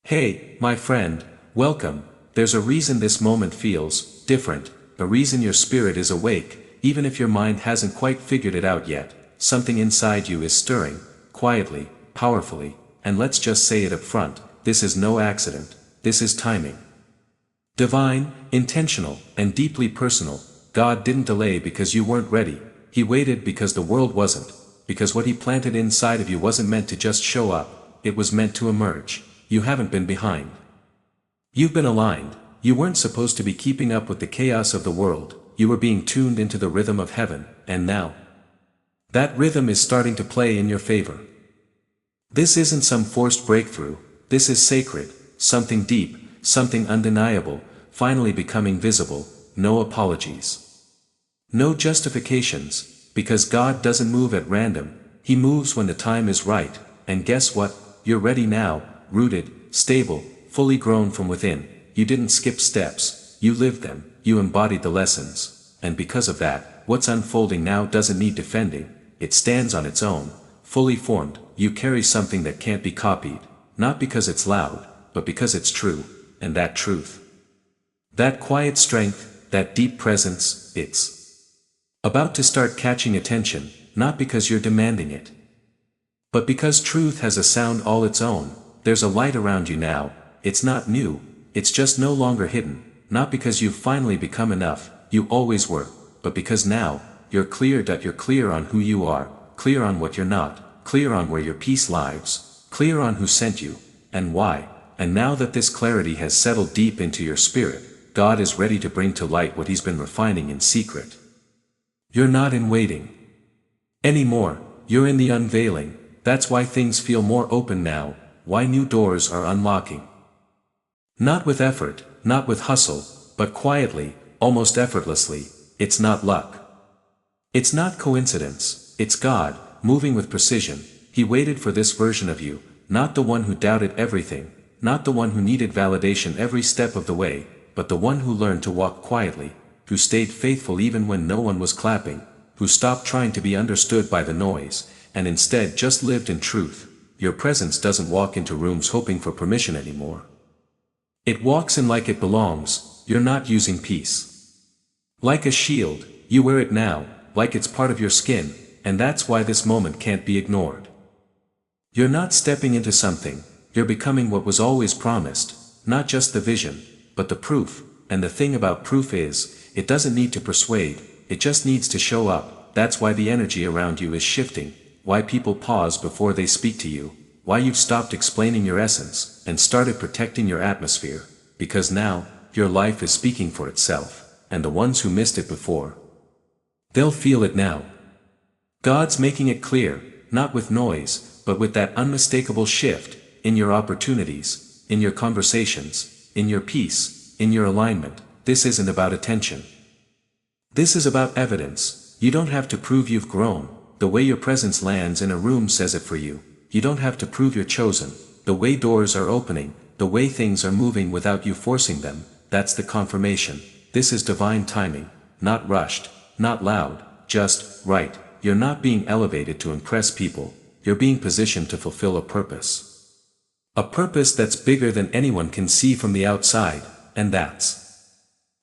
Hey, my friend, welcome. There's a reason this moment feels different, a reason your spirit is awake, even if your mind hasn't quite figured it out yet. Something inside you is stirring, quietly, powerfully, and let's just say it up front, this is no accident, this is timing. Divine, intentional, and deeply personal. God didn't delay because you weren't ready, He waited because the world wasn't, because what He planted inside of you wasn't meant to just show up, it was meant to emerge. You haven't been behind. You've been aligned. You weren't supposed to be keeping up with the chaos of the world, you were being tuned into the rhythm of heaven, and now that rhythm is starting to play in your favor. This isn't some forced breakthrough, this is sacred, something deep, something undeniable, finally becoming visible. No apologies. No justifications, because God doesn't move at random, He moves when the time is right, and guess what, you're ready now, rooted, stable, fully grown from within. You didn't skip steps, you lived them, you embodied the lessons, and because of that, what's unfolding now doesn't need defending, it stands on its own, fully formed. You carry something that can't be copied, not because it's loud, but because it's true, and that truth, that quiet strength, that deep presence, it's about to start catching attention, not because you're demanding it, but because truth has a sound all its own. There's a light around you now, it's not new, it's just no longer hidden, not because you've finally become enough, you always were, but because now, you're clear on who you are, clear on what you're not, clear on where your peace lies, clear on who sent you, and why, and now that this clarity has settled deep into your spirit, God is ready to bring to light what He's been refining in secret. You're not in waiting anymore, you're in the unveiling. That's why things feel more open now, why new doors are unlocking. Not with effort, not with hustle, but quietly, almost effortlessly. It's not luck. It's not coincidence, it's God, moving with precision. He waited for this version of you, not the one who doubted everything, not the one who needed validation every step of the way, but the one who learned to walk quietly, who stayed faithful even when no one was clapping, who stopped trying to be understood by the noise, and instead just lived in truth. Your presence doesn't walk into rooms hoping for permission anymore. It walks in like it belongs. You're not using peace like a shield, you wear it now, like it's part of your skin, and that's why this moment can't be ignored. You're not stepping into something, you're becoming what was always promised, not just the vision, but the proof, and the thing about proof is, it doesn't need to persuade, it just needs to show up. That's why the energy around you is shifting, why people pause before they speak to you, why you've stopped explaining your essence, and started protecting your atmosphere, because now, your life is speaking for itself, and the ones who missed it before, they'll feel it now. God's making it clear, not with noise, but with that unmistakable shift, in your opportunities, in your conversations, in your peace, in your alignment. This isn't about attention. This is about evidence. You don't have to prove you've grown. The way your presence lands in a room says it for you. You don't have to prove you're chosen. The way doors are opening, the way things are moving without you forcing them, that's the confirmation. This is divine timing, not rushed, not loud, just right. You're not being elevated to impress people, you're being positioned to fulfill a purpose. A purpose that's bigger than anyone can see from the outside, and that's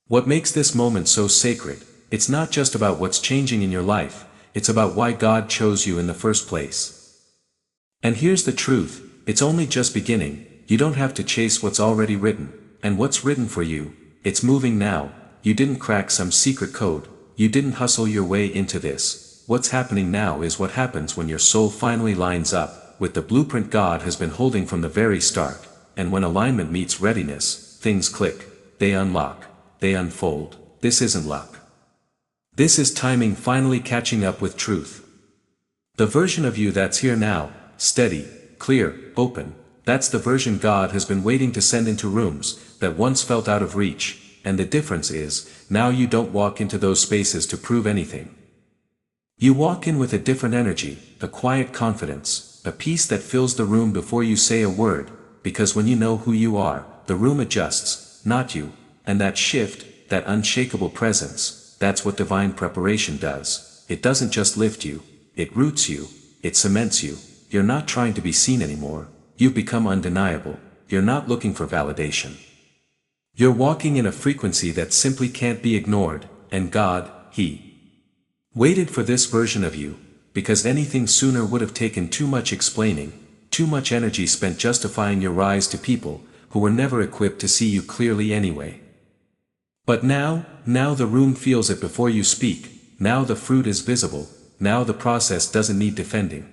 what makes this moment so sacred. It's not just about what's changing in your life, it's about why God chose you in the first place. And here's the truth, it's only just beginning. You don't have to chase what's already written, and what's written for you, it's moving now. You didn't crack some secret code, you didn't hustle your way into this. What's happening now is what happens when your soul finally lines up with the blueprint God has been holding from the very start, and when alignment meets readiness, things click, they unlock, they unfold. This isn't luck. This is timing finally catching up with truth. The version of you that's here now, steady, clear, open, that's the version God has been waiting to send into rooms that once felt out of reach, and the difference is, now you don't walk into those spaces to prove anything. You walk in with a different energy, a quiet confidence, a peace that fills the room before you say a word, because when you know who you are, the room adjusts, not you, and that shift, that unshakable presence, that's what divine preparation does. It doesn't just lift you, it roots you, it cements you. You're not trying to be seen anymore, you've become undeniable. you're not looking for validation. You're walking in a frequency that simply can't be ignored, and God, He waited for this version of you, because anything sooner would have taken too much explaining, too much energy spent justifying your rise to people who were never equipped to see you clearly anyway. But now the room feels it before you speak, now the fruit is visible, now the process doesn't need defending.